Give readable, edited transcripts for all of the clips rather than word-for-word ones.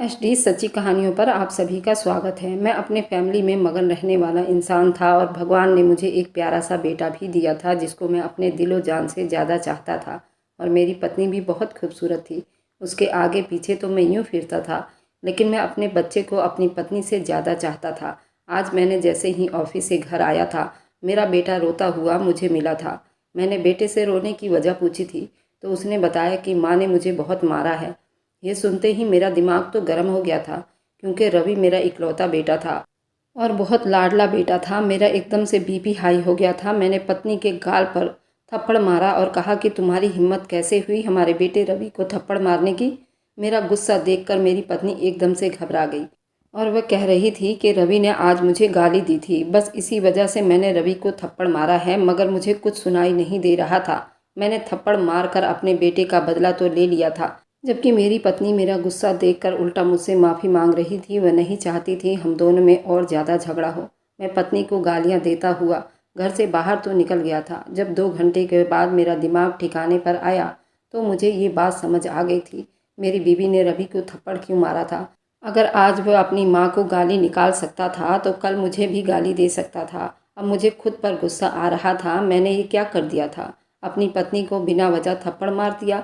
HD सच्ची कहानियों पर आप सभी का स्वागत है। मैं अपने फैमिली में मगन रहने वाला इंसान था और भगवान ने मुझे एक प्यारा सा बेटा भी दिया था जिसको मैं अपने दिलो जान से ज़्यादा चाहता था। और मेरी पत्नी भी बहुत खूबसूरत थी। उसके आगे पीछे तो मैं यूँ फिरता था, लेकिन मैं अपने बच्चे को अपनी पत्नी से ज़्यादा चाहता था। आज मैंने जैसे ही ऑफिस से घर आया था, मेरा बेटा रोता हुआ मुझे मिला था। मैंने बेटे से रोने की वजह पूछी थी तो उसने बताया कि माँ ने मुझे बहुत मारा है। ये सुनते ही मेरा दिमाग तो गर्म हो गया था, क्योंकि रवि मेरा इकलौता बेटा था और बहुत लाडला बेटा था। मेरा एकदम से बीपी हाई हो गया था। मैंने पत्नी के गाल पर थप्पड़ मारा और कहा कि तुम्हारी हिम्मत कैसे हुई हमारे बेटे रवि को थप्पड़ मारने की। मेरा गुस्सा देखकर मेरी पत्नी एकदम से घबरा गई और वह कह रही थी कि रवि ने आज मुझे गाली दी थी, बस इसी वजह से मैंने रवि को थप्पड़ मारा है। मगर मुझे कुछ सुनाई नहीं दे रहा था। मैंने थप्पड़ मारकर अपने बेटे का बदला तो ले लिया था, जबकि मेरी पत्नी मेरा गुस्सा देखकर उल्टा मुझसे माफ़ी मांग रही थी। वह नहीं चाहती थी हम दोनों में और ज़्यादा झगड़ा हो। मैं पत्नी को गालियां देता हुआ घर से बाहर तो निकल गया था। जब 2 घंटे के बाद मेरा दिमाग ठिकाने पर आया तो मुझे ये बात समझ आ गई थी, मेरी बीवी ने रवि को थप्पड़ क्यों मारा था। अगर आज वह अपनी माँ को गाली निकाल सकता था तो कल मुझे भी गाली दे सकता था। अब मुझे खुद पर गुस्सा आ रहा था। मैंने ये क्या कर दिया था, अपनी पत्नी को बिना वजह थप्पड़ मार दिया।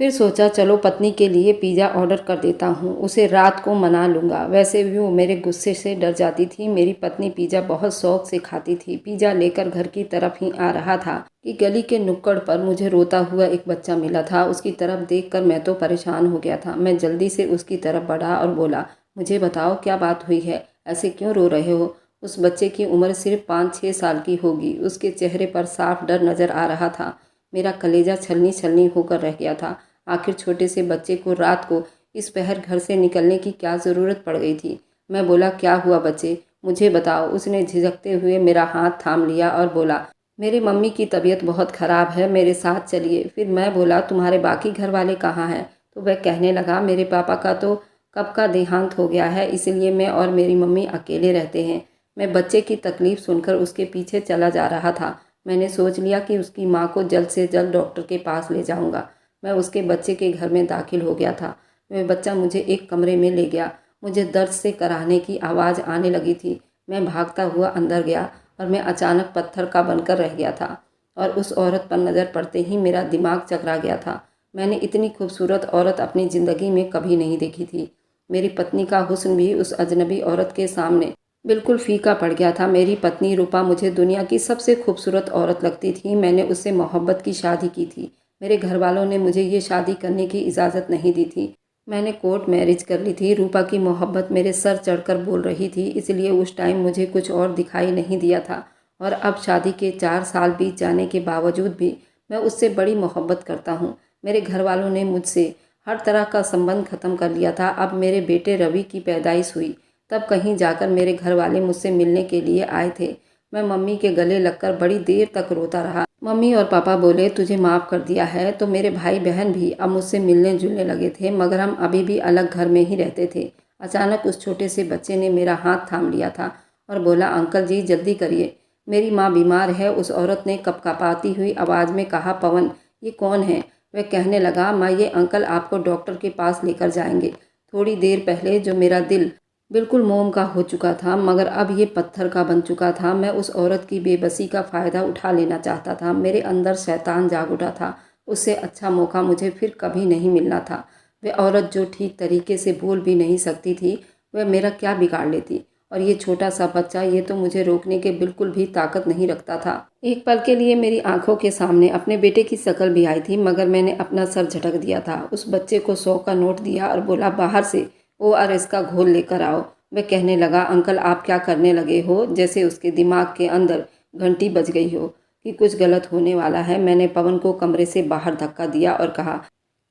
फिर सोचा चलो पत्नी के लिए पिज़्ज़ा ऑर्डर कर देता हूँ, उसे रात को मना लूँगा। वैसे भी वो मेरे गुस्से से डर जाती थी। मेरी पत्नी पिज़्ज़ा बहुत शौक से खाती थी। पिज़्ज़ा लेकर घर की तरफ ही आ रहा था कि गली के नुक्कड़ पर मुझे रोता हुआ एक बच्चा मिला था। उसकी तरफ देखकर मैं तो परेशान हो गया था। मैं जल्दी से उसकी तरफ बढ़ा और बोला, मुझे बताओ क्या बात हुई है, ऐसे क्यों रो रहे हो। उस बच्चे की उम्र सिर्फ 5-6 साल की होगी। उसके चेहरे पर साफ डर नज़र आ रहा था। मेरा कलेजा छलनी छलनी होकर रह गया था। आखिर छोटे से बच्चे को रात को इस पहर घर से निकलने की क्या ज़रूरत पड़ गई थी। मैं बोला, क्या हुआ बच्चे, मुझे बताओ। उसने झिझकते हुए मेरा हाथ थाम लिया और बोला, मेरी मम्मी की तबीयत बहुत ख़राब है, मेरे साथ चलिए। फिर मैं बोला, तुम्हारे बाकी घर वाले कहाँ हैं। तो वह कहने लगा, मेरे पापा का तो कब का देहांत हो गया है, इसलिए मैं और मेरी मम्मी अकेले रहते हैं। मैं बच्चे की तकलीफ़ सुनकर उसके पीछे चला जा रहा था। मैंने सोच लिया कि उसकी माँ को जल्द से जल्द डॉक्टर के पास ले जाऊँगा। मैं उसके बच्चे के घर में दाखिल हो गया था। वह बच्चा मुझे एक कमरे में ले गया। मुझे दर्द से कराहने की आवाज़ आने लगी थी। मैं भागता हुआ अंदर गया और मैं अचानक पत्थर का बनकर रह गया था। और उस औरत पर नज़र पड़ते ही मेरा दिमाग चकरा गया था। मैंने इतनी खूबसूरत औरत अपनी ज़िंदगी में कभी नहीं देखी थी। मेरी पत्नी का हुस्न भी उस अजनबी औरत के सामने बिल्कुल फीका पड़ गया था। मेरी पत्नी रूपा मुझे दुनिया की सबसे खूबसूरत औरत लगती थी। मैंने उससे मोहब्बत की शादी की थी। मेरे घर वालों ने मुझे ये शादी करने की इजाज़त नहीं दी थी। मैंने कोर्ट मैरिज कर ली थी। रूपा की मोहब्बत मेरे सर चढ़कर बोल रही थी, इसलिए उस टाइम मुझे कुछ और दिखाई नहीं दिया था। और अब शादी के 4 साल बीत जाने के बावजूद भी मैं उससे बड़ी मोहब्बत करता हूँ। मेरे घर वालों ने मुझसे हर तरह का संबंध ख़त्म कर लिया था। अब मेरे बेटे रवि की पैदाइश हुई, तब कहीं जाकर मेरे घर वाले मुझसे मिलने के लिए आए थे। मैं मम्मी के गले लगकर बड़ी देर तक रोता रहा। मम्मी और पापा बोले, तुझे माफ़ कर दिया है। तो मेरे भाई बहन भी अब मुझसे मिलने जुलने लगे थे, मगर हम अभी भी अलग घर में ही रहते थे। अचानक उस छोटे से बच्चे ने मेरा हाथ थाम लिया था और बोला, अंकल जी जल्दी करिए, मेरी माँ बीमार है। उस औरत ने कपकपाती हुई आवाज़ में कहा, पवन ये कौन है। वह कहने लगा, माँ ये अंकल आपको डॉक्टर के पास लेकर जाएंगे। थोड़ी देर पहले जो मेरा दिल बिल्कुल मोम का हो चुका था, मगर अब ये पत्थर का बन चुका था। मैं उस औरत की बेबसी का फ़ायदा उठा लेना चाहता था। मेरे अंदर शैतान जाग उठा था। उससे अच्छा मौका मुझे फिर कभी नहीं मिलना था। वह औरत जो ठीक तरीके से बोल भी नहीं सकती थी, वह मेरा क्या बिगाड़ लेती। और ये छोटा सा बच्चा, ये तो मुझे रोकने के बिल्कुल भी ताकत नहीं रखता था। एक पल के लिए मेरी आंखों के सामने अपने बेटे की शक्ल भी आई थी, मगर मैंने अपना सर झटक दिया था। उस बच्चे को 100 का नोट दिया और बोला, बाहर से ORS का घोल लेकर आओ। वह कहने लगा, अंकल आप क्या करने लगे हो। जैसे उसके दिमाग के अंदर घंटी बज गई हो कि कुछ गलत होने वाला है। मैंने पवन को कमरे से बाहर धक्का दिया और कहा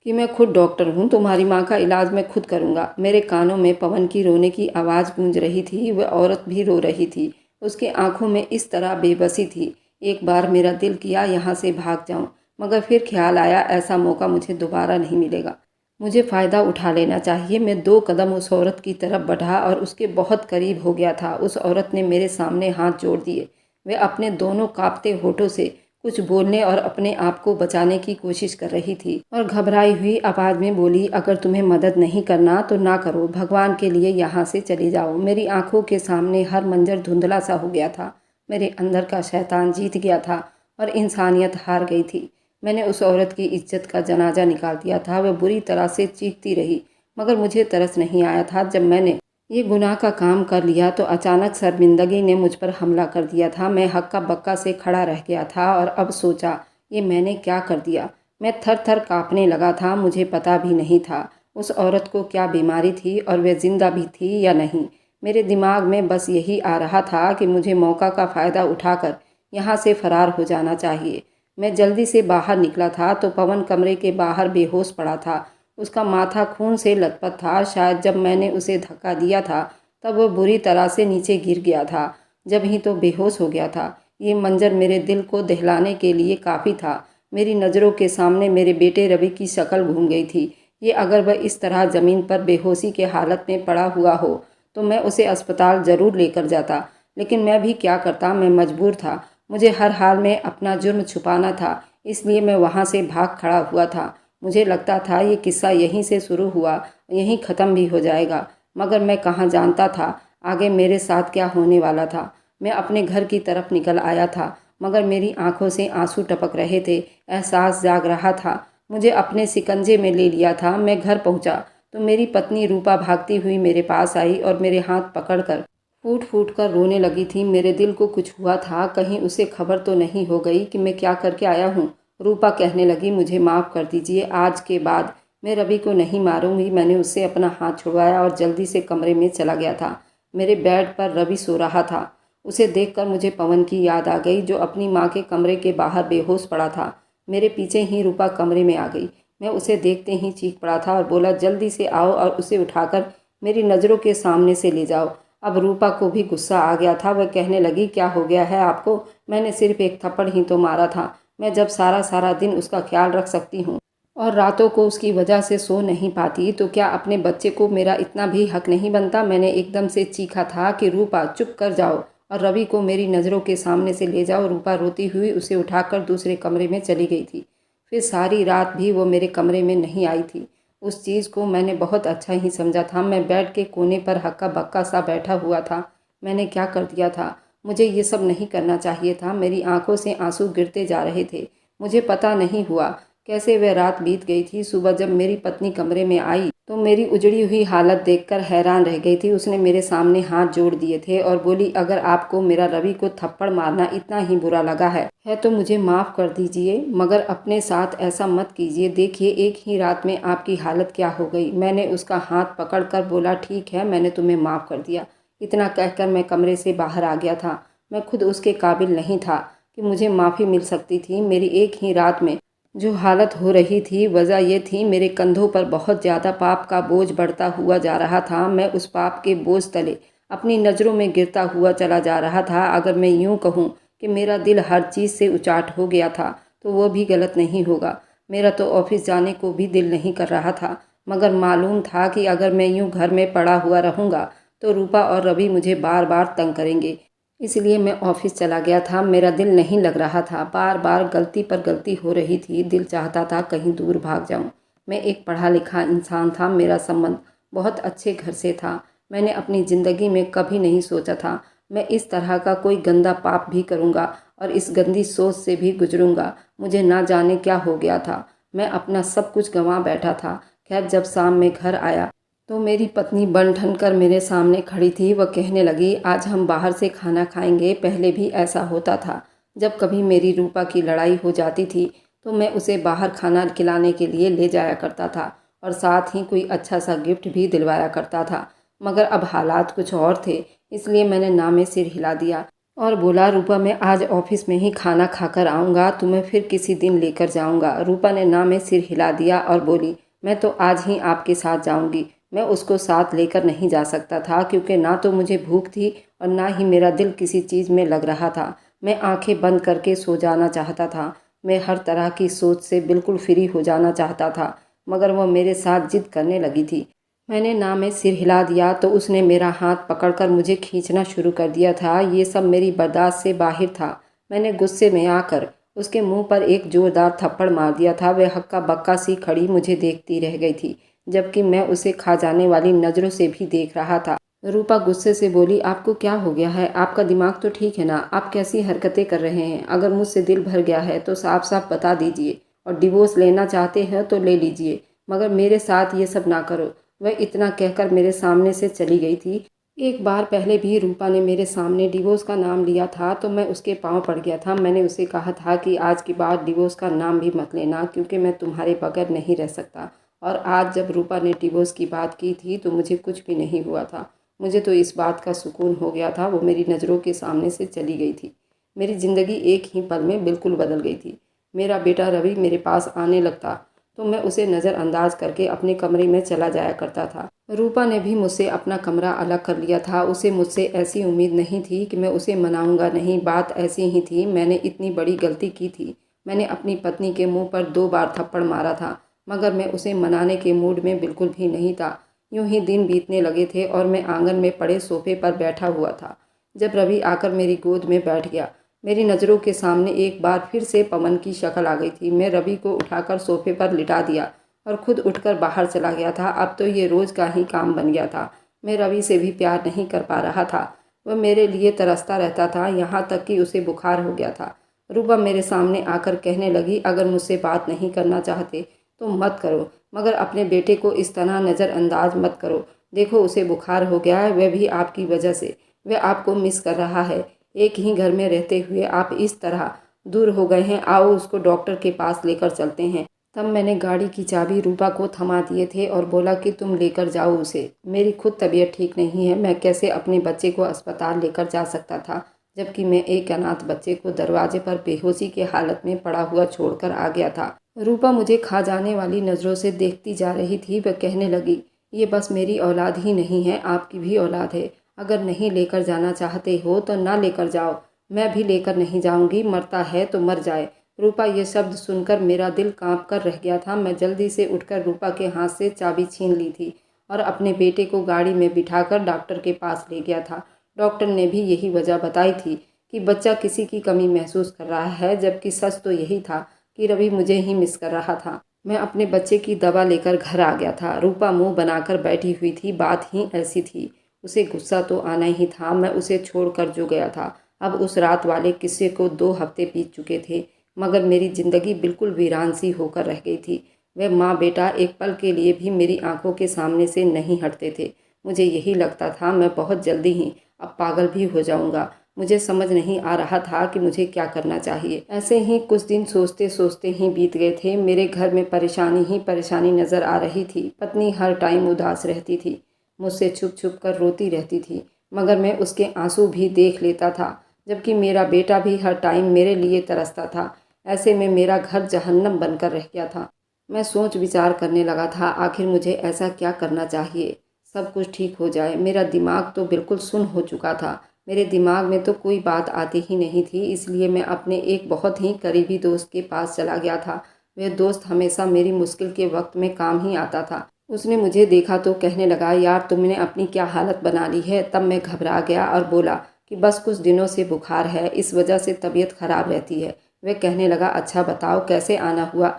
कि मैं खुद डॉक्टर हूँ, तुम्हारी माँ का इलाज मैं खुद करूँगा। मेरे कानों में पवन की रोने की आवाज़ गूंज रही थी। वह औरत भी रो रही थी। उसकी आंखों में इस तरह बेबसी थी। एक बार मेरा दिल किया यहाँ से भाग जाऊँ, मगर फिर ख्याल आया ऐसा मौका मुझे दोबारा नहीं मिलेगा। मुझे फ़ायदा उठा लेना चाहिए। मैं 2 कदम उस औरत की तरफ बढ़ा और उसके बहुत करीब हो गया था। उस औरत ने मेरे सामने हाथ जोड़ दिए। वह अपने दोनों कांपते होठों से कुछ बोलने और अपने आप को बचाने की कोशिश कर रही थी और घबराई हुई आवाज़ में बोली, अगर तुम्हें मदद नहीं करना तो ना करो, भगवान के लिए यहाँ से चली जाओ। मेरी आंखों के सामने हर मंजर धुंधला सा हो गया था। मेरे अंदर का शैतान जीत गया था और इंसानियत हार गई थी। मैंने उस औरत की इज्जत का जनाजा निकाल दिया था। वह बुरी तरह से चीखती रही, मगर मुझे तरस नहीं आया था। जब मैंने ये गुनाह का काम कर लिया तो अचानक शर्मिंदगी ने मुझ पर हमला कर दिया था। मैं हक्का बक्का से खड़ा रह गया था और अब सोचा, ये मैंने क्या कर दिया। मैं थर थर काँपने लगा था। मुझे पता भी नहीं था उस औरत को क्या बीमारी थी और वह जिंदा भी थी या नहीं। मेरे दिमाग में बस यही आ रहा था कि मुझे मौका का फ़ायदा उठाकर यहाँ से फरार हो जाना चाहिए। मैं जल्दी से बाहर निकला था तो पवन कमरे के बाहर बेहोश पड़ा था। उसका माथा खून से लथपथ था। शायद जब मैंने उसे धक्का दिया था तब वह बुरी तरह से नीचे गिर गया था, जब ही तो बेहोश हो गया था। ये मंजर मेरे दिल को दहलाने के लिए काफ़ी था। मेरी नज़रों के सामने मेरे बेटे रवि की शक्ल घूम गई थी। ये अगर वह इस तरह ज़मीन पर बेहोशी के हालत में पड़ा हुआ हो तो मैं उसे अस्पताल ज़रूर लेकर जाता, लेकिन मैं भी क्या करता। मैं मजबूर था। मुझे हर हाल में अपना जुर्म छुपाना था, इसलिए मैं वहाँ से भाग खड़ा हुआ था। मुझे लगता था ये किस्सा यहीं से शुरू हुआ, यहीं ख़त्म भी हो जाएगा, मगर मैं कहाँ जानता था आगे मेरे साथ क्या होने वाला था। मैं अपने घर की तरफ निकल आया था, मगर मेरी आंखों से आंसू टपक रहे थे। एहसास जाग रहा था, मुझे अपने शिकंजे में ले लिया था। मैं घर पहुंचा तो मेरी पत्नी रूपा भागती हुई मेरे पास आई और मेरे हाथ पकड़कर फूट फूट कर रोने लगी थी। मेरे दिल को कुछ हुआ था, कहीं उसे खबर तो नहीं हो गई कि मैं क्या करके आया हूँ। रूपा कहने लगी, मुझे माफ़ कर दीजिए, आज के बाद मैं रवि को नहीं मारूंगी। मैंने उससे अपना हाथ छुड़वाया और जल्दी से कमरे में चला गया था। मेरे बेड पर रवि सो रहा था। उसे देखकर मुझे पवन की याद आ गई, जो अपनी माँ के कमरे के बाहर बेहोश पड़ा था। मेरे पीछे ही रूपा कमरे में आ गई। मैं उसे देखते ही चीख पड़ा था और बोला, जल्दी से आओ और उसे उठाकर मेरी नज़रों के सामने से ले जाओ। अब रूपा को भी गुस्सा आ गया था। वह कहने लगी, क्या हो गया है आपको? मैंने सिर्फ एक थप्पड़ ही तो मारा था। मैं जब सारा सारा दिन उसका ख्याल रख सकती हूँ और रातों को उसकी वजह से सो नहीं पाती, तो क्या अपने बच्चे को मेरा इतना भी हक नहीं बनता? मैंने एकदम से चीखा था कि रूपा चुप कर जाओ और रवि को मेरी नज़रों के सामने से ले जाओ। रूपा रोती हुई उसे उठाकर दूसरे कमरे में चली गई थी। फिर सारी रात भी वो मेरे कमरे में नहीं आई थी। उस चीज़ को मैंने बहुत अच्छा ही समझा था। मैं बेड के कोने पर हक्का बक्का सा बैठा हुआ था। मैंने क्या कर दिया था? मुझे ये सब नहीं करना चाहिए था। मेरी आंखों से आंसू गिरते जा रहे थे। मुझे पता नहीं हुआ कैसे वह रात बीत गई थी। सुबह जब मेरी पत्नी कमरे में आई तो मेरी उजड़ी हुई हालत देखकर हैरान रह गई थी। उसने मेरे सामने हाथ जोड़ दिए थे और बोली, अगर आपको मेरा रवि को थप्पड़ मारना इतना ही बुरा लगा है तो मुझे माफ़ कर दीजिए, मगर अपने साथ ऐसा मत कीजिए। देखिए, एक ही रात में आपकी हालत क्या हो गई। मैंने उसका हाथ पकड़कर बोला, ठीक है, मैंने तुम्हें माफ़ कर दिया। इतना कहकर मैं कमरे से बाहर आ गया था। मैं खुद उसके काबिल नहीं था कि मुझे माफ़ी मिल सकती थी। मेरी एक ही रात में जो हालत हो रही थी, वजह ये थी, मेरे कंधों पर बहुत ज़्यादा पाप का बोझ बढ़ता हुआ जा रहा था। मैं उस पाप के बोझ तले अपनी नज़रों में गिरता हुआ चला जा रहा था। अगर मैं यूँ कहूँ कि मेरा दिल हर चीज़ से उचाट हो गया था तो वो भी गलत नहीं होगा। मेरा तो ऑफिस जाने को भी दिल नहीं कर रहा था, मगर मालूम था कि अगर मैं यूँ घर में पड़ा हुआ रहूँगा तो रूपा और रवि मुझे बार बार तंग करेंगे। इसलिए मैं ऑफिस चला गया था। मेरा दिल नहीं लग रहा था। बार बार गलती पर गलती हो रही थी। दिल चाहता था कहीं दूर भाग जाऊं। मैं एक पढ़ा लिखा इंसान था। मेरा संबंध बहुत अच्छे घर से था। मैंने अपनी ज़िंदगी में कभी नहीं सोचा था मैं इस तरह का कोई गंदा पाप भी करूँगा और इस गंदी सोच से भी गुजरूँगा। मुझे ना जाने क्या हो गया था। मैं अपना सब कुछ गंवा बैठा था। खैर, जब शाम में घर आया तो मेरी पत्नी बन ठन कर मेरे सामने खड़ी थी। वह कहने लगी, आज हम बाहर से खाना खाएंगे। पहले भी ऐसा होता था। जब कभी मेरी रूपा की लड़ाई हो जाती थी तो मैं उसे बाहर खाना खिलाने के लिए ले जाया करता था और साथ ही कोई अच्छा सा गिफ्ट भी दिलवाया करता था। मगर अब हालात कुछ और थे, इसलिए मैंने ना में सिर हिला दिया और बोला, रूपा, मैं आज ऑफिस में ही खाना खाकर आऊँगा, तुम्हें फिर किसी दिन लेकर जाऊँगा। रूपा ने ना में सिर हिला दिया और बोली, मैं तो आज ही आपके साथ जाऊँगी। मैं उसको साथ लेकर नहीं जा सकता था, क्योंकि ना तो मुझे भूख थी और ना ही मेरा दिल किसी चीज़ में लग रहा था। मैं आंखें बंद करके सो जाना चाहता था। मैं हर तरह की सोच से बिल्कुल फ्री हो जाना चाहता था, मगर वह मेरे साथ जिद करने लगी थी। मैंने ना में सिर हिला दिया तो उसने मेरा हाथ पकड़कर मुझे खींचना शुरू कर दिया था। ये सब मेरी बर्दाश्त से बाहर था। मैंने गुस्से में आकर उसके मुंह पर एक जोरदार थप्पड़ मार दिया था। वह हक्का बक्का सी खड़ी मुझे देखती रह गई थी, जबकि मैं उसे खा जाने वाली नज़रों से भी देख रहा था। रूपा गुस्से से बोली, आपको क्या हो गया है? आपका दिमाग तो ठीक है ना? आप कैसी हरकतें कर रहे हैं? अगर मुझसे दिल भर गया है तो साफ साफ बता दीजिए, और डिवोर्स लेना चाहते हैं तो ले लीजिए, मगर मेरे साथ ये सब ना करो। वह इतना कहकर मेरे सामने से चली गई थी। एक बार पहले भी रूपा ने मेरे सामने डिवोर्स का नाम लिया था तो मैं उसके पाँव पड़ गया था। मैंने उसे कहा था कि आज के बाद डिवोर्स का नाम भी मत लेना, क्योंकि मैं तुम्हारे बगैर नहीं रह सकता। और आज जब रूपा ने डिवोर्स की बात की थी तो मुझे कुछ भी नहीं हुआ था। मुझे तो इस बात का सुकून हो गया था, वो मेरी नज़रों के सामने से चली गई थी। मेरी ज़िंदगी एक ही पल में बिल्कुल बदल गई थी। मेरा बेटा रवि मेरे पास आने लगता तो मैं उसे नज़रअंदाज करके अपने कमरे में चला जाया करता था। रूपा ने भी मुझसे अपना कमरा अलग कर लिया था। उसे मुझसे ऐसी उम्मीद नहीं थी कि मैं उसे मनाऊंगा नहीं, बात ऐसी ही थी। मैंने इतनी बड़ी गलती की थी। मैंने अपनी पत्नी के मुंह पर 2 बार थप्पड़ मारा था, मगर मैं उसे मनाने के मूड में बिल्कुल भी नहीं था। यूं ही दिन बीतने लगे थे और मैं आंगन में पड़े सोफे पर बैठा हुआ था जब रवि आकर मेरी गोद में बैठ गया। मेरी नज़रों के सामने एक बार फिर से पवन की शक्ल आ गई थी। मैं रवि को उठाकर सोफे पर लिटा दिया और खुद उठकर बाहर चला गया था। अब तो ये रोज़ का ही काम बन गया था। मैं रवि से भी प्यार नहीं कर पा रहा था। वह मेरे लिए तरसता रहता था, यहाँ तक कि उसे बुखार हो गया था। रूपा मेरे सामने आकर कहने लगी, अगर मुझसे बात नहीं करना चाहते तो मत करो, मगर अपने बेटे को इस तरह नज़रअंदाज मत करो। देखो उसे बुखार हो गया है, वह भी आपकी वजह से। वह आपको मिस कर रहा है। एक ही घर में रहते हुए आप इस तरह दूर हो गए हैं। आओ उसको डॉक्टर के पास लेकर चलते हैं। तब मैंने गाड़ी की चाबी रूपा को थमा दिए थे और बोला कि तुम लेकर जाओ उसे। मेरी खुद तबीयत ठीक नहीं है, मैं कैसे अपने बच्चे को अस्पताल लेकर जा सकता था, जबकि मैं एक अनाथ बच्चे को दरवाजे पर बेहोशी की हालत में पड़ा हुआ छोड़कर आ गया था। रूपा मुझे खा जाने वाली नज़रों से देखती जा रही थी। वह कहने लगी, ये बस मेरी औलाद ही नहीं है, आपकी भी औलाद है। अगर नहीं लेकर जाना चाहते हो तो ना लेकर जाओ। मैं भी लेकर नहीं जाऊंगी, मरता है तो मर जाए। रूपा ये शब्द सुनकर मेरा दिल कांप कर रह गया था। मैं जल्दी से उठकर रूपा के हाथ से चाबी छीन ली थी और अपने बेटे को गाड़ी में बिठाकर डॉक्टर के पास ले गया था। डॉक्टर ने भी यही वजह बताई थी कि बच्चा किसी की कमी महसूस कर रहा है, जबकि सच तो यही था कि रवि मुझे ही मिस कर रहा था। मैं अपने बच्चे की दवा लेकर घर आ गया था। रूपा मुंह बनाकर बैठी हुई थी। बात ही ऐसी थी। उसे गुस्सा तो आना ही था। मैं उसे छोड़कर जो गया था। अब उस रात वाले किस्से को 2 हफ्ते बीत चुके थे, मगर मेरी ज़िंदगी बिल्कुल वीरान सी होकर रह गई थी। वह माँ बेटा एक पल के लिए भी मेरी आंखों के सामने से नहीं हटते थे। मुझे यही लगता था मैं बहुत जल्दी ही अब पागल भी हो जाऊंगा। मुझे समझ नहीं आ रहा था कि मुझे क्या करना चाहिए। ऐसे ही कुछ दिन सोचते सोचते ही बीत गए थे। मेरे घर में परेशानी ही परेशानी नज़र आ रही थी। पत्नी हर टाइम उदास रहती थी, मुझसे छुप छुप कर रोती रहती थी, मगर मैं उसके आंसू भी देख लेता था। जबकि मेरा बेटा भी हर टाइम मेरे लिए तरसता था। ऐसे में मेरा घर जहन्नम बनकर रह गया था। मैं सोच विचार करने लगा था, आखिर मुझे ऐसा क्या करना चाहिए सब कुछ ठीक हो जाए। मेरा दिमाग तो बिल्कुल सुन्न हो चुका था। मेरे दिमाग में तो कोई बात आती ही नहीं थी। इसलिए मैं अपने एक बहुत ही करीबी दोस्त के पास चला गया था। वह दोस्त हमेशा मेरी मुश्किल के वक्त में काम ही आता था। उसने मुझे देखा तो कहने लगा, यार तुमने अपनी क्या हालत बना ली है। तब मैं घबरा गया और बोला कि बस कुछ दिनों से बुखार है, इस वजह से तबीयत खराब रहती है। वह कहने लगा, अच्छा बताओ कैसे आना हुआ।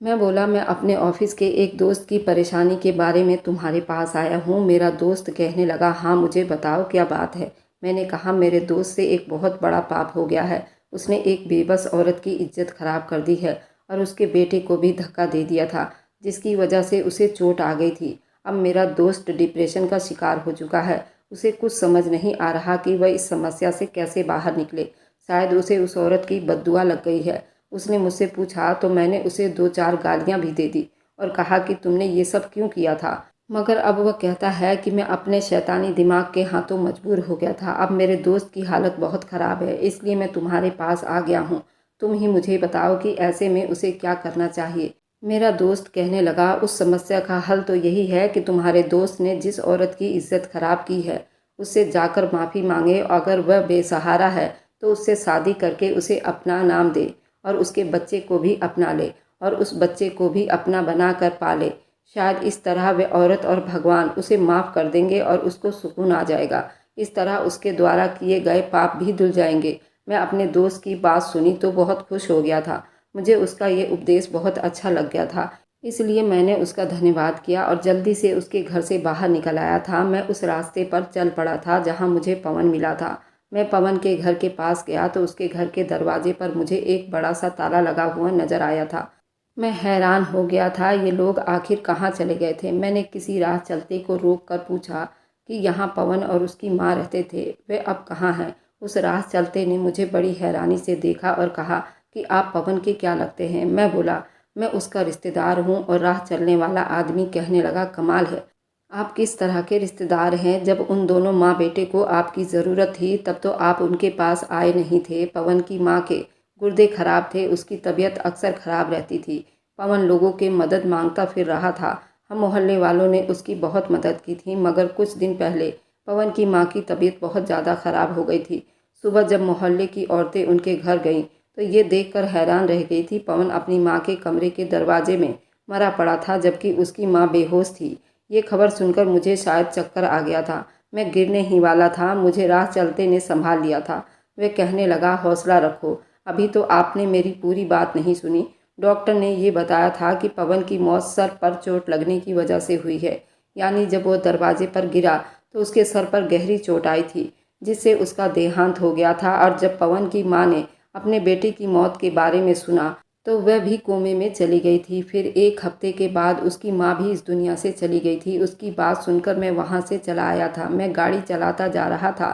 मैं बोला, मैं अपने ऑफिस के एक दोस्त की परेशानी के बारे में तुम्हारे पास आया हूँ। मेरा दोस्त कहने लगा, हाँ मुझे बताओ क्या बात है। मैंने कहा, मेरे दोस्त से एक बहुत बड़ा पाप हो गया है। उसने एक बेबस औरत की इज्जत खराब कर दी है और उसके बेटे को भी धक्का दे दिया था, जिसकी वजह से उसे चोट आ गई थी। अब मेरा दोस्त डिप्रेशन का शिकार हो चुका है। उसे कुछ समझ नहीं आ रहा कि वह इस समस्या से कैसे बाहर निकले। शायद उसे उस औरत की बद्दुआ लग गई है। उसने मुझसे पूछा तो मैंने उसे 2-4 गालियां भी दे दी और कहा कि तुमने ये सब क्यों किया था। मगर अब वह कहता है कि मैं अपने शैतानी दिमाग के हाथों मजबूर हो गया था। अब मेरे दोस्त की हालत बहुत ख़राब है, इसलिए मैं तुम्हारे पास आ गया हूँ। तुम ही मुझे बताओ कि ऐसे में उसे क्या करना चाहिए। मेरा दोस्त कहने लगा, उस समस्या का हल तो यही है कि तुम्हारे दोस्त ने जिस औरत की इज्जत खराब की है उससे जाकर माफ़ी मांगे। अगर वह बेसहारा है तो उससे शादी करके उसे अपना नाम दे और उसके बच्चे को भी अपना ले और उस बच्चे को भी अपना बना कर पाले। शायद इस तरह वे औरत और भगवान उसे माफ़ कर देंगे और उसको सुकून आ जाएगा। इस तरह उसके द्वारा किए गए पाप भी धुल जाएंगे। मैं अपने दोस्त की बात सुनी तो बहुत खुश हो गया था। मुझे उसका ये उपदेश बहुत अच्छा लग गया था, इसलिए मैंने उसका धन्यवाद किया और जल्दी से उसके घर से बाहर निकल आया था। मैं उस रास्ते पर चल पड़ा था जहाँ मुझे पवन मिला था। मैं पवन के घर के पास गया तो उसके घर के दरवाजे पर मुझे एक बड़ा सा ताला लगा हुआ नजर आया था। मैं हैरान हो गया था, ये लोग आखिर कहाँ चले गए थे। मैंने किसी राह चलते को रोक कर पूछा कि यहाँ पवन और उसकी माँ रहते थे, वे अब कहाँ हैं। उस राह चलते ने मुझे बड़ी हैरानी से देखा और कहा कि आप पवन के क्या लगते हैं। मैं बोला, मैं उसका रिश्तेदार हूँ। और राह चलने वाला आदमी कहने लगा, कमाल है, आप किस तरह के रिश्तेदार हैं। जब उन दोनों माँ बेटे को आपकी ज़रूरत थी तब तो आप उनके पास आए नहीं थे। पवन की माँ के गुर्दे खराब थे, उसकी तबीयत अक्सर खराब रहती थी। पवन लोगों के मदद मांगता फिर रहा था। हम मोहल्ले वालों ने उसकी बहुत मदद की थी, मगर कुछ दिन पहले पवन की माँ की तबीयत बहुत ज़्यादा ख़राब हो गई थी। सुबह जब मोहल्ले की औरतें उनके घर गईं तो ये देखकर हैरान रह गई थी। पवन अपनी माँ के कमरे के दरवाजे में मरा पड़ा था, जबकि उसकी माँ बेहोश थी। ये खबर सुनकर मुझे शायद चक्कर आ गया था। मैं गिरने ही वाला था। मुझे राह चलते ने संभाल लिया था। वे कहने लगा, हौसला रखो, अभी तो आपने मेरी पूरी बात नहीं सुनी। डॉक्टर ने ये बताया था कि पवन की मौत सर पर चोट लगने की वजह से हुई है। यानी जब वो दरवाजे पर गिरा तो उसके सर पर गहरी चोट आई थी, जिससे उसका देहांत हो गया था। और जब पवन की माँ ने अपने बेटे की मौत के बारे में सुना तो वह भी कोमे में चली गई थी। फिर एक हफ्ते के बाद उसकी माँ भी इस दुनिया से चली गई थी। उसकी बात सुनकर मैं वहाँ से चला आया था। मैं गाड़ी चलाता जा रहा था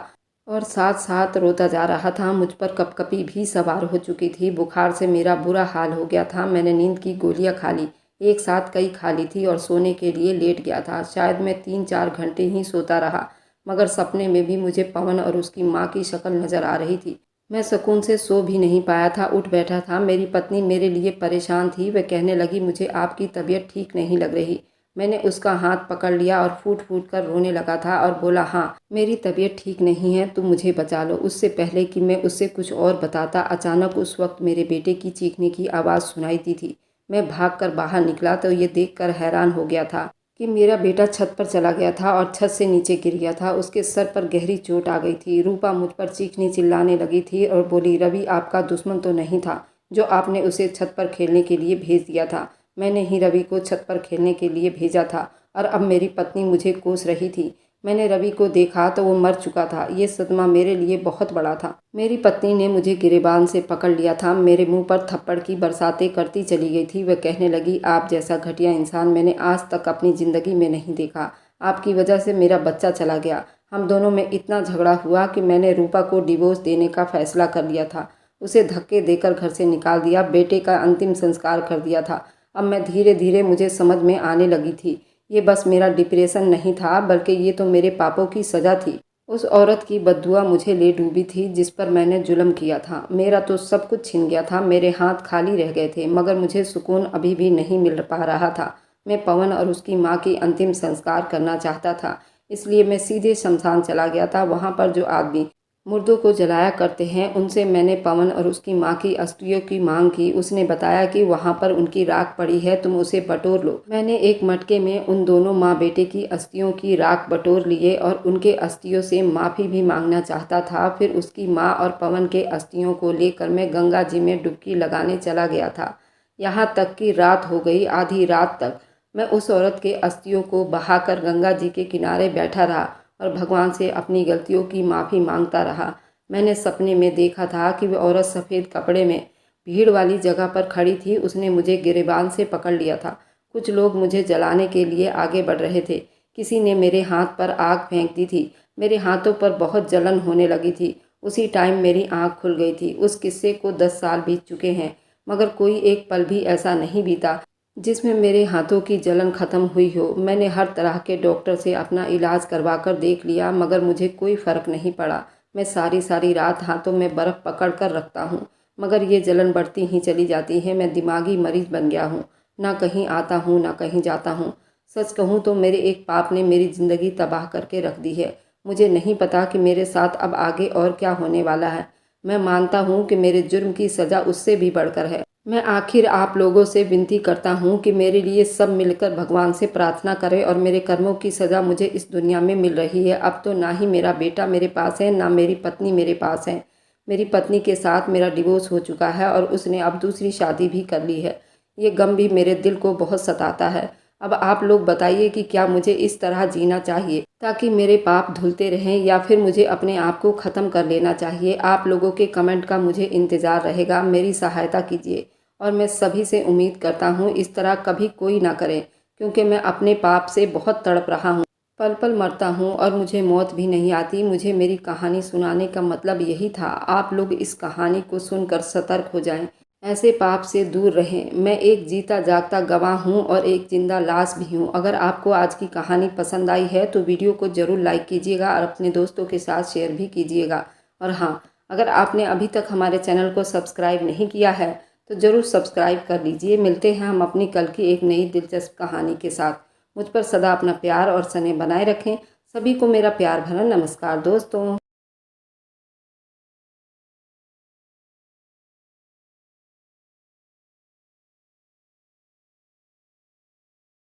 और साथ साथ रोता जा रहा था। मुझ पर कपकपी भी सवार हो चुकी थी। बुखार से मेरा बुरा हाल हो गया था। मैंने नींद की गोलियां खा ली, एक साथ कई खा ली थी और सोने के लिए लेट गया था। शायद मैं 3-4 घंटे ही सोता रहा, मगर सपने में भी मुझे पवन और उसकी माँ की शक्ल नज़र आ रही थी। मैं सुकून से सो भी नहीं पाया था, उठ बैठा था। मेरी पत्नी मेरे लिए परेशान थी। वह कहने लगी, मुझे आपकी तबीयत ठीक नहीं लग रही। मैंने उसका हाथ पकड़ लिया और फूट फूट कर रोने लगा था और बोला, हाँ मेरी तबीयत ठीक नहीं है, तुम मुझे बचा लो। उससे पहले कि मैं उससे कुछ और बताता, अचानक उस वक्त मेरे बेटे की चीखने की आवाज़ सुनाई दी थी। मैं भागकर बाहर निकला तो ये देखकर हैरान हो गया था कि मेरा बेटा छत पर चला गया था और छत से नीचे गिर गया था। उसके सर पर गहरी चोट आ गई थी। रूपा मुझ पर चीखने चिल्लाने लगी थी और बोली, रवि आपका दुश्मन तो नहीं था जो आपने उसे छत पर खेलने के लिए भेज दिया था। मैंने ही रवि को छत पर खेलने के लिए भेजा था और अब मेरी पत्नी मुझे कोस रही थी। मैंने रवि को देखा तो वो मर चुका था। ये सदमा मेरे लिए बहुत बड़ा था। मेरी पत्नी ने मुझे गिरेबान से पकड़ लिया था, मेरे मुंह पर थप्पड़ की बरसातें करती चली गई थी। वह कहने लगी, आप जैसा घटिया इंसान मैंने आज तक अपनी ज़िंदगी में नहीं देखा। आपकी वजह से मेरा बच्चा चला गया। हम दोनों में इतना झगड़ा हुआ कि मैंने रूपा को डिवोर्स देने का फैसला कर लिया था। उसे धक्के देकर घर से निकाल दिया, बेटे का अंतिम संस्कार कर दिया था। अब मैं धीरे धीरे मुझे समझ में आने लगी थी, ये बस मेरा डिप्रेशन नहीं था, बल्कि ये तो मेरे पापों की सज़ा थी। उस औरत की बददुआ मुझे ले डूबी थी जिस पर मैंने जुल्म किया था। मेरा तो सब कुछ छिन गया था, मेरे हाथ खाली रह गए थे, मगर मुझे सुकून अभी भी नहीं मिल पा रहा था। मैं पवन और उसकी माँ की अंतिम संस्कार करना चाहता था, इसलिए मैं सीधे शमशान चला गया था। वहाँ पर जो आदमी मुर्दों को जलाया करते हैं, उनसे मैंने पवन और उसकी माँ की अस्थियों की मांग की। उसने बताया कि वहाँ पर उनकी राख पड़ी है, तुम उसे बटोर लो। मैंने एक मटके में उन दोनों माँ बेटे की अस्थियों की राख बटोर लिए और उनके अस्थियों से माफ़ी भी मांगना चाहता था। फिर उसकी माँ और पवन के अस्थियों को लेकर मैं गंगा जी में डुबकी लगाने चला गया था। यहाँ तक कि रात हो गई। आधी रात तक मैं उस औरत के अस्थियों को बहाकर गंगा जी के किनारे बैठा रहा और भगवान से अपनी गलतियों की माफ़ी मांगता रहा। मैंने सपने में देखा था कि वह औरत सफ़ेद कपड़े में भीड़ वाली जगह पर खड़ी थी। उसने मुझे गिरेबान से पकड़ लिया था। कुछ लोग मुझे जलाने के लिए आगे बढ़ रहे थे। किसी ने मेरे हाथ पर आग फेंक दी थी। मेरे हाथों पर बहुत जलन होने लगी थी। उसी टाइम मेरी आँख खुल गई थी। उस किस्से को 10 साल बीत चुके हैं, मगर कोई एक पल भी ऐसा नहीं बीता जिसमें मेरे हाथों की जलन ख़त्म हुई हो। मैंने हर तरह के डॉक्टर से अपना इलाज करवा कर देख लिया, मगर मुझे कोई फ़र्क नहीं पड़ा। मैं सारी सारी रात हाथों में बर्फ़ पकड़ कर रखता हूँ, मगर ये जलन बढ़ती ही चली जाती है। मैं दिमागी मरीज बन गया हूँ, ना कहीं आता हूँ ना कहीं जाता हूँ। सच कहूँ तो मेरे एक पाप ने मेरी ज़िंदगी तबाह करके रख दी है। मुझे नहीं पता कि मेरे साथ अब आगे और क्या होने वाला है। मैं मानता हूँ कि मेरे जुर्म की सज़ा उससे भी बढ़कर है। मैं आखिर आप लोगों से विनती करता हूँ कि मेरे लिए सब मिलकर भगवान से प्रार्थना करें और मेरे कर्मों की सज़ा मुझे इस दुनिया में मिल रही है। अब तो ना ही मेरा बेटा मेरे पास है, ना मेरी पत्नी मेरे पास है। मेरी पत्नी के साथ मेरा डिवोर्स हो चुका है और उसने अब दूसरी शादी भी कर ली है। ये गम भी मेरे दिल को बहुत सताता है। अब आप लोग बताइए कि क्या मुझे इस तरह जीना चाहिए ताकि मेरे पाप धुलते रहें, या फिर मुझे अपने आप को ख़त्म कर लेना चाहिए। आप लोगों के कमेंट का मुझे इंतज़ार रहेगा। मेरी सहायता कीजिए और मैं सभी से उम्मीद करता हूँ इस तरह कभी कोई ना करे, क्योंकि मैं अपने पाप से बहुत तड़प रहा हूँ। पल पल मरता हूँ और मुझे मौत भी नहीं आती। मुझे मेरी कहानी सुनाने का मतलब यही था। आप लोग इस कहानी को सुनकर सतर्क हो जाएं, ऐसे पाप से दूर रहें। मैं एक जीता जागता गवाह हूँ और एक जिंदा लाश भी हूँ। अगर आपको आज की कहानी पसंद आई है तो वीडियो को ज़रूर लाइक कीजिएगा और अपने दोस्तों के साथ शेयर भी कीजिएगा। और हाँ, अगर आपने अभी तक हमारे चैनल को सब्सक्राइब नहीं किया है तो ज़रूर सब्सक्राइब कर लीजिए। मिलते हैं हम अपनी कल की एक नई दिलचस्प कहानी के साथ। मुझ पर सदा अपना प्यार और स्नेह बनाए रखें। सभी को मेरा प्यार भरा नमस्कार दोस्तों।